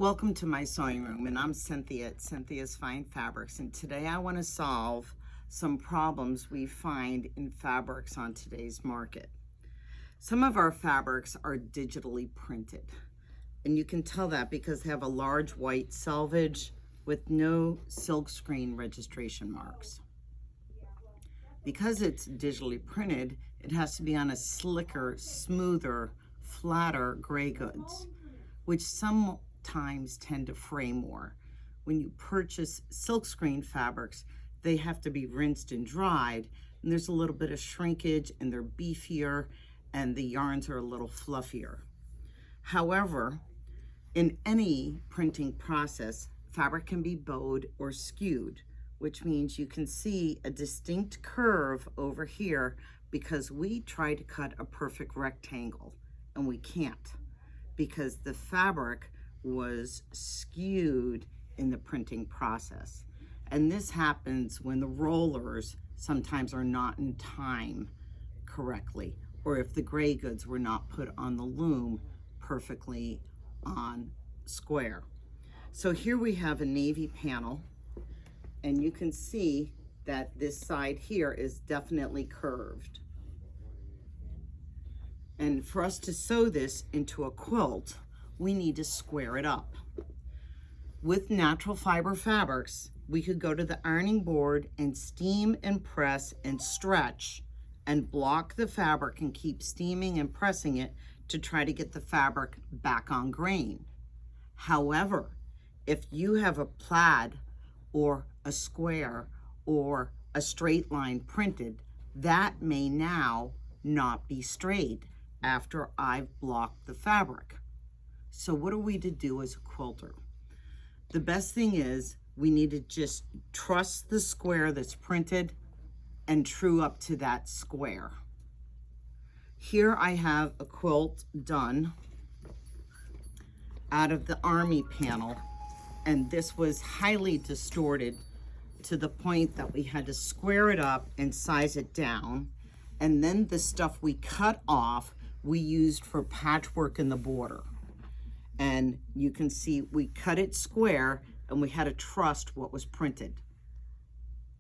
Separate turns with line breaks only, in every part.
Welcome to my sewing room, and I'm Cynthia at Cynthia's Fine Fabrics, and today I want to solve some problems we find in fabrics on today's market. Some of our fabrics are digitally printed, and you can tell that because they have a large white selvage with no silkscreen registration marks. Because it's digitally printed, it has to be on a slicker, smoother, flatter gray goods, which sometimes tend to fray more. When you purchase silkscreen fabrics, they have to be rinsed and dried, and there's a little bit of shrinkage, and they're beefier, and the yarns are a little fluffier. However, in any printing process, fabric can be bowed or skewed, which means you can see a distinct curve over here because we try to cut a perfect rectangle, and we can't because the fabric was skewed in the printing process. And this happens when the rollers sometimes are not in time correctly, or if the gray goods were not put on the loom perfectly on square. So here we have a navy panel, and you can see that this side here is definitely curved. And for us to sew this into a quilt, we need to square it up. With natural fiber fabrics, we could go to the ironing board and steam and press and stretch and block the fabric and keep steaming and pressing it to try to get the fabric back on grain. However, if you have a plaid or a square or a straight line printed, that may now not be straight after I've blocked the fabric. So what are we to do as a quilter? The best thing is we need to just trust the square that's printed and true up to that square. Here I have a quilt done out of the army panel, and this was highly distorted to the point that we had to square it up and size it down. And then the stuff we cut off, we used for patchwork in the border. And you can see we cut it square, and we had to trust what was printed.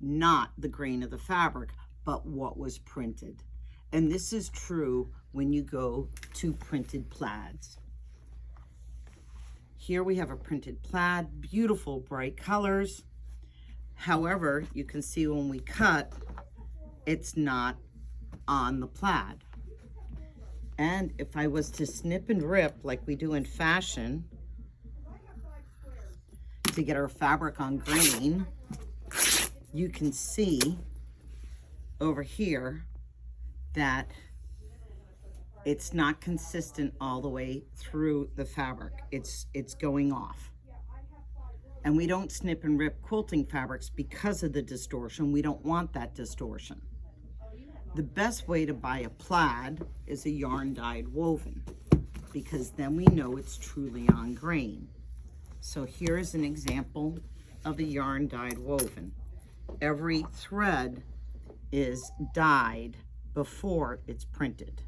Not the grain of the fabric, but what was printed. And this is true when you go to printed plaids. Here we have a printed plaid, beautiful bright colors. However, you can see when we cut, it's not on the plaid. And if I was to snip and rip like we do in fashion to get our fabric on grain, you can see over here that it's not consistent all the way through the fabric. It's going off. And we don't snip and rip quilting fabrics because of the distortion. We don't want that distortion. The best way to buy a plaid is a yarn dyed woven, because then we know it's truly on grain. So here is an example of a yarn dyed woven. Every thread is dyed before it's printed.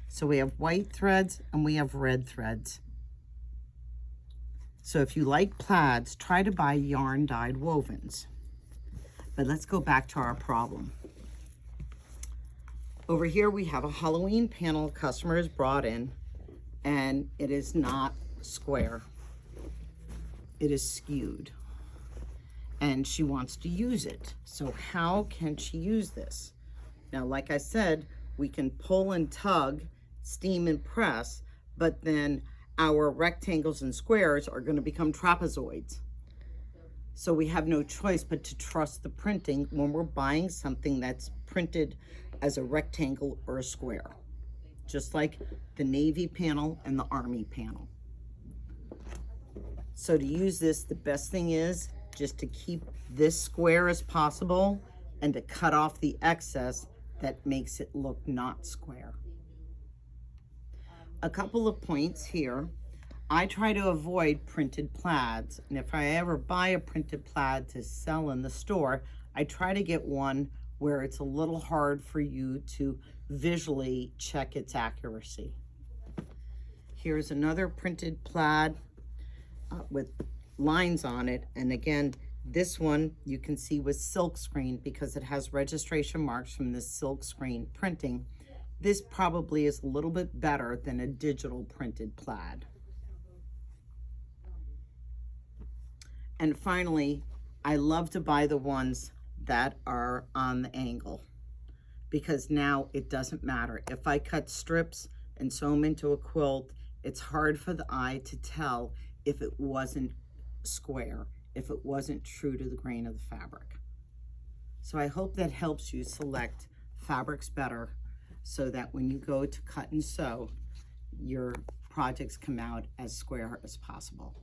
So we have white threads and we have red threads. So if you like plaids, try to buy yarn dyed wovens. But let's go back to our problem. Over here we have a Halloween panel customer has brought in, and it is not square. It is skewed, and she wants to use it. So how can she use this? Now, like I said, we can pull and tug, steam and press, but then our rectangles and squares are going to become trapezoids. So we have no choice but to trust the printing when we're buying something that's printed as a rectangle or a square, just like the navy panel and the army panel. So to use this, the best thing is just to keep this square as possible and to cut off the excess that makes it look not square. A couple of points here. I try to avoid printed plaids, and if I ever buy a printed plaid to sell in the store, I try to get one where it's a little hard for you to visually check its accuracy. Here's another printed plaid. with lines on it. And again, this one you can see was silk screen because it has registration marks from the silk screen printing. This probably is a little bit better than a digital printed plaid. And finally, I love to buy the ones that are on the angle, because now it doesn't matter. If I cut strips and sew them into a quilt, it's hard for the eye to tell if it wasn't square, if it wasn't true to the grain of the fabric. So I hope that helps you select fabrics better, so that when you go to cut and sew, your projects come out as square as possible.